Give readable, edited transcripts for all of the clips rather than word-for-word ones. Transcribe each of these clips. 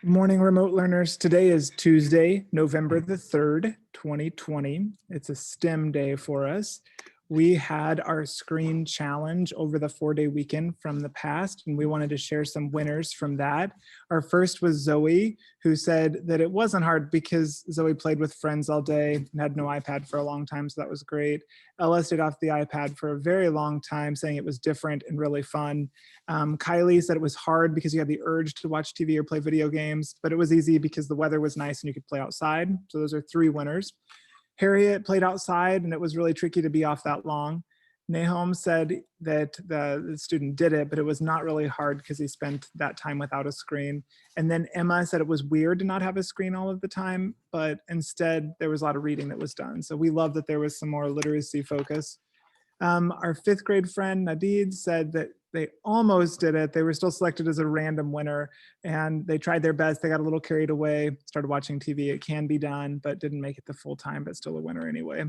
Morning, remote learners. Today is Tuesday, November the 3rd, 2020. It's a STEM day for us. We had our screen challenge over the 4-day weekend from the past, and we wanted to share some winners from that. Our first was Zoe, who said that it wasn't hard because Zoe played with friends all day and had no iPad for a long time, so that was great. Ella stayed off the iPad for a very long time, saying it was different and really fun. Kylie said it was hard because you had the urge to watch TV or play video games, but it was easy because the weather was nice and you could play outside. So those are 3 winners. Harriet played outside and it was really tricky to be off that long. Nahom said that the student did it, but it was not really hard because he spent that time without a screen. And then Emma said it was weird to not have a screen all of the time, but instead there was a lot of reading that was done. So we love that there was some more literacy focus. Our 5th grade friend, Nadid, said that they almost did it. They were still selected as a random winner and they tried their best. They got a little carried away, started watching TV. It can be done, but didn't make it the full time, but still a winner anyway.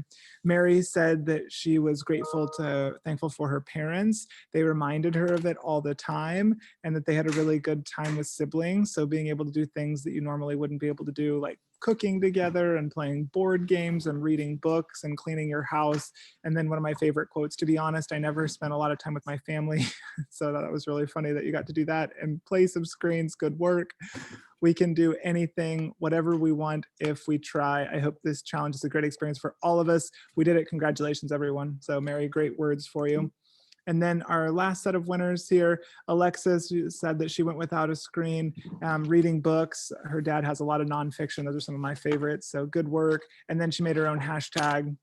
Mary said that she was thankful for her parents. They reminded her of it all the time and that they had a really good time with siblings. So being able to do things that you normally wouldn't be able to do, like cooking together and playing board games and reading books and cleaning your house. And then one of my favorite quotes, to be honest, I never spent a lot of time with my family. So that was really funny that you got to do that and play some screens. Good work. We can do anything, whatever we want if we try. I hope this challenge is a great experience for all of us. We did it. Congratulations, everyone. So Mary, great words for you. And then our last set of winners here, Alexis said that she went without a screen, reading books. Her dad has a lot of nonfiction. Those are some of my favorites. So good work. And then she made her own hashtag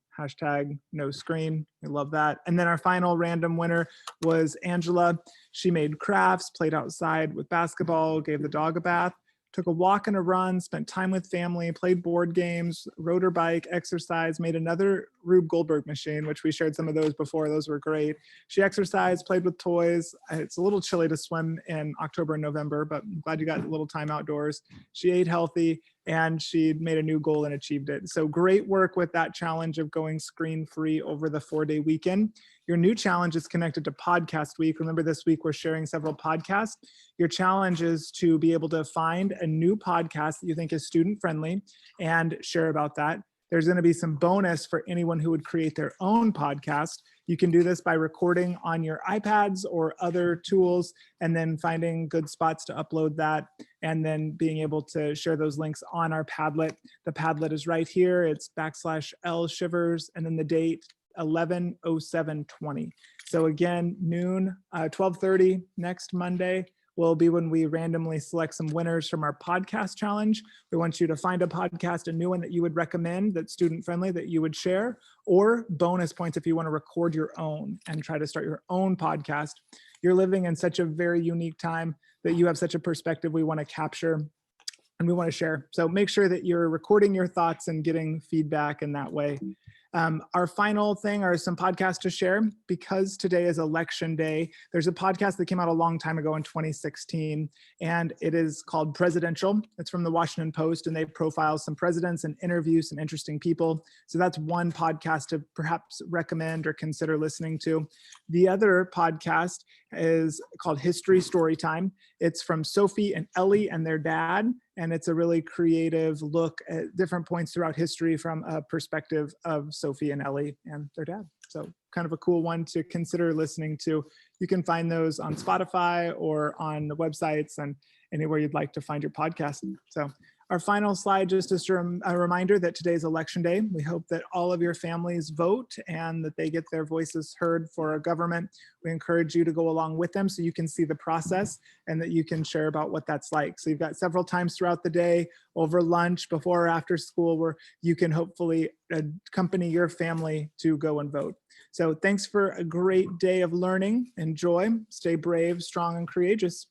no screen. We love that. And then our final random winner was Angela. She made crafts, played outside with basketball, gave the dog a bath, took a walk and a run, spent time with family, played board games, rode her bike, exercised, made another Rube Goldberg machine, which we shared some of those before. Those were great. She exercised, played with toys. It's a little chilly to swim in October and November, but I'm glad you got a little time outdoors. She ate healthy and she made a new goal and achieved it. So great work with that challenge of going screen-free over the 4-day weekend. Your new challenge is connected to Podcast Week. Remember, this week we're sharing several podcasts. Your challenge is to be able to find a new podcast that you think is student-friendly and share about that. There's going to be some bonus for anyone who would create their own podcast. You can do this by recording on your iPads or other tools and then finding good spots to upload that and then being able to share those links on our Padlet. The Padlet is right here. It's /L Shivers and then the date 11/07/20. So again, noon, 12:30 next Monday will be when we randomly select some winners from our podcast challenge. We want you to find a podcast, a new one that you would recommend that's student friendly that you would share, or bonus points if you want to record your own and try to start your own podcast. You're living in such a very unique time that you have such a perspective we want to capture and we want to share. So make sure that you're recording your thoughts and getting feedback in that way. Our final thing are some podcasts to share. Because today is election day, there's a podcast that came out a long time ago in 2016, and it is called Presidential. It's from the Washington Post, and they profile some presidents and interview some interesting people. So that's one podcast to perhaps recommend or consider listening to. The other podcast is called History Storytime. It's from Sophie and Ellie and their dad, and it's a really creative look at different points throughout history from a perspective of Sophie and Ellie and their dad. So kind of a cool one to consider listening to. You can find those on Spotify or on the websites and anywhere you'd like to find your podcast. So our final slide, just a reminder that today's election day. We hope that all of your families vote and that they get their voices heard for our government. We encourage you to go along with them so you can see the process and that you can share about what that's like. So you've got several times throughout the day, over lunch, before or after school, where you can hopefully accompany your family to go and vote. So thanks for a great day of learning. Enjoy, stay brave, strong, and courageous.